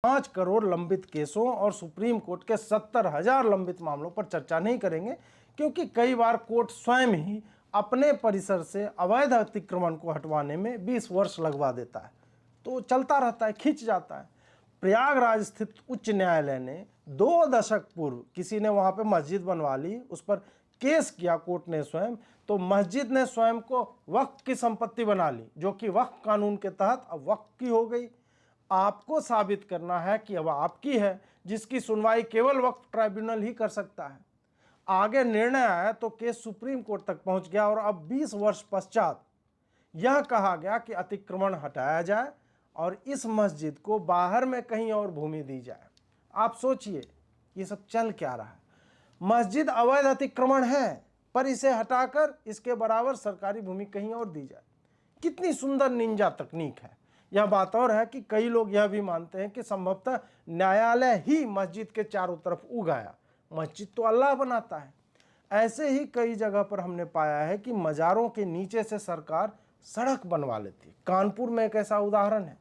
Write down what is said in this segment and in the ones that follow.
5 करोड़ लंबित केसों और सुप्रीम कोर्ट के 70,000 लंबित मामलों पर चर्चा नहीं करेंगे, क्योंकि कई बार कोर्ट स्वयं ही अपने परिसर से अवैध अतिक्रमण को हटवाने में 20 वर्ष लगवा देता है, तो चलता रहता है, खिंच जाता है। प्रयागराज स्थित उच्च न्यायालय ने 2 दशक पूर्व किसी ने वहां पे मस्जिद बनवा ली, उस पर केस किया कोर्ट ने स्वयं, तो मस्जिद ने स्वयं को वक्फ की संपत्ति बना ली, जो कि वक्फ कानून के तहत अब वक्फ की हो गई। आपको साबित करना है कि अब आपकी है, जिसकी सुनवाई केवल वक्फ ट्राइब्यूनल ही कर सकता है। आगे निर्णय आया तो केस सुप्रीम कोर्ट तक पहुंच गया और अब 20 वर्ष पश्चात यह कहा गया कि अतिक्रमण हटाया जाए और इस मस्जिद को बाहर में कहीं और भूमि दी जाए। आप सोचिए ये सब चल क्या रहा है। मस्जिद अवैध अतिक्रमण है, पर इसे हटाकर इसके बराबर सरकारी भूमि कहीं और दी जाए। कितनी सुंदर निंजा तकनीक है। यह बात और है कि कई लोग यह भी मानते हैं कि संभवतः न्यायालय ही मस्जिद के चारों तरफ उगाया, मस्जिद तो अल्लाह बनाता है। ऐसे ही कई जगह पर हमने पाया है कि मज़ारों के नीचे से सरकार सड़क बनवा लेती है। कानपुर में एक ऐसा उदाहरण है।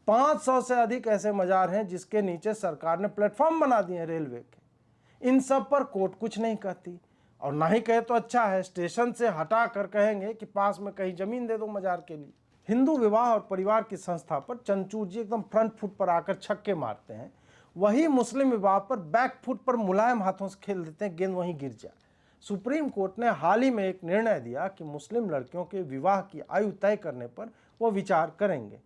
500 से अधिक ऐसे मज़ार हैं जिसके नीचे सरकार ने प्लेटफॉर्म बना दिए हैं रेलवे के। इन सब पर कोर्ट कुछ नहीं कहती, और ना ही कहे तो अच्छा है, स्टेशन से हटा कर कहेंगे कि पास में कहीं जमीन दे दो मजार के लिए। हिंदू विवाह और परिवार की संस्था पर चंचूर जी एकदम फ्रंट फुट पर आकर छक्के मारते हैं, वही मुस्लिम विवाह पर बैक फुट पर मुलायम हाथों से खेल देते हैं, गेंद वहीं गिर जाए। सुप्रीम कोर्ट ने हाल ही में एक निर्णय दिया कि मुस्लिम लड़कियों के विवाह की आयु तय करने पर वो विचार करेंगे।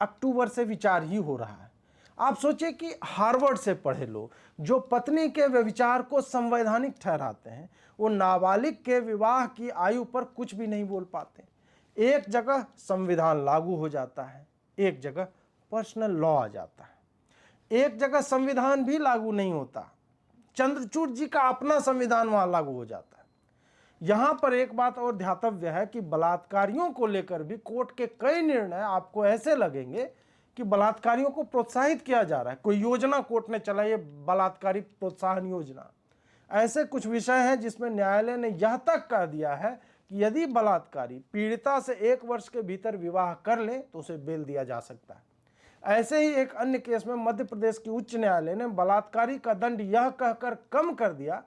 अक्टूबर से विचार ही हो रहा है। आप सोचिए कि हार्वर्ड से पढ़े लोग जो पत्नी के व्यभिचार को संवैधानिक ठहराते हैं, वो नाबालिग के विवाह की आयु पर कुछ भी नहीं बोल पाते। एक जगह संविधान लागू हो जाता है, एक जगह पर्सनल लॉ आ जाता है, एक जगह संविधान भी लागू नहीं होता, चंद्रचूड़ जी का अपना संविधान वहां लागू हो जाता है। यहां पर एक बात और ध्यातव्य है कि बलात्कारियों को लेकर भी कोर्ट के कई निर्णय आपको ऐसे लगेंगे कि बलात्कारियों को प्रोत्साहित किया जा रहा है। कोई योजना कोर्ट ने चलाई है, बलात्कारी प्रोत्साहन योजना। ऐसे कुछ विषय हैं जिसमें न्यायालय ने यह तक कह दिया है कि यदि बलात्कारी पीड़िता से 1 वर्ष के भीतर विवाह कर ले तो उसे बेल दिया जा सकता है। ऐसे ही एक अन्य केस में मध्य प्रदेश की उच्च न्यायालय ने बलात्कारी का दंड यह कहकर कम कर दिया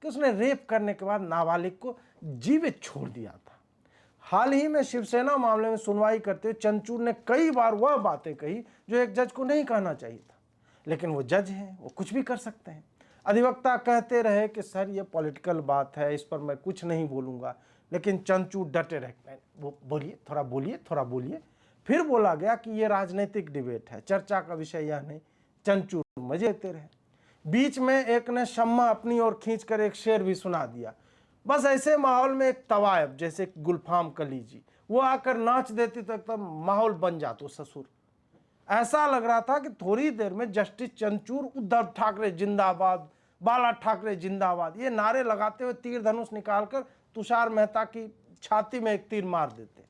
कि उसने रेप करने के बाद नाबालिग को जीवित छोड़ दिया था। हाल ही में शिवसेना मामले में सुनवाई करते हुए चंद्रचूड़ ने कई बार वह बातें कही जो एक जज को नहीं कहना चाहिए था, लेकिन वो जज हैं, वो कुछ भी कर सकते हैं। अधिवक्ता कहते रहे कि सर ये पॉलिटिकल बात है, इस पर मैं कुछ नहीं बोलूँगा, लेकिन चंद्रचूड़ डटे रहे, वो बोलिए, थोड़ा बोलिए, थोड़ा बोलिए। फिर बोला गया कि ये राजनीतिक डिबेट है, चर्चा का विषय यह नहीं। चंद्रचूड़ मजे लेते रहे। बीच में एक ने शम्मा अपनी ओर खींचकर एक शेर भी सुना दिया। बस ऐसे माहौल में एक तवायब जैसे गुलफाम कली जी वो आकर नाच देती तो एकदम माहौल बन जाता ससुर। ऐसा लग रहा था कि थोड़ी देर में जस्टिस चंद्रचूड़ उद्धव ठाकरे जिंदाबाद, बाला ठाकरे जिंदाबाद ये नारे लगाते हुए तीर धनुष निकालकर तुषार मेहता की छाती में एक तीर मार देते।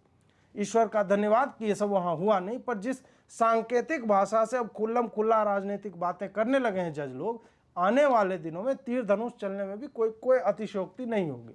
ईश्वर का धन्यवाद कि ये सब वहां हुआ नहीं, पर जिस सांकेतिक भाषा से अब खुल्लम खुल्ला राजनीतिक बातें करने लगे हैं जज लोग, आने वाले दिनों में तीर धनुष चलने में भी कोई अतिशयोक्ति नहीं होगी।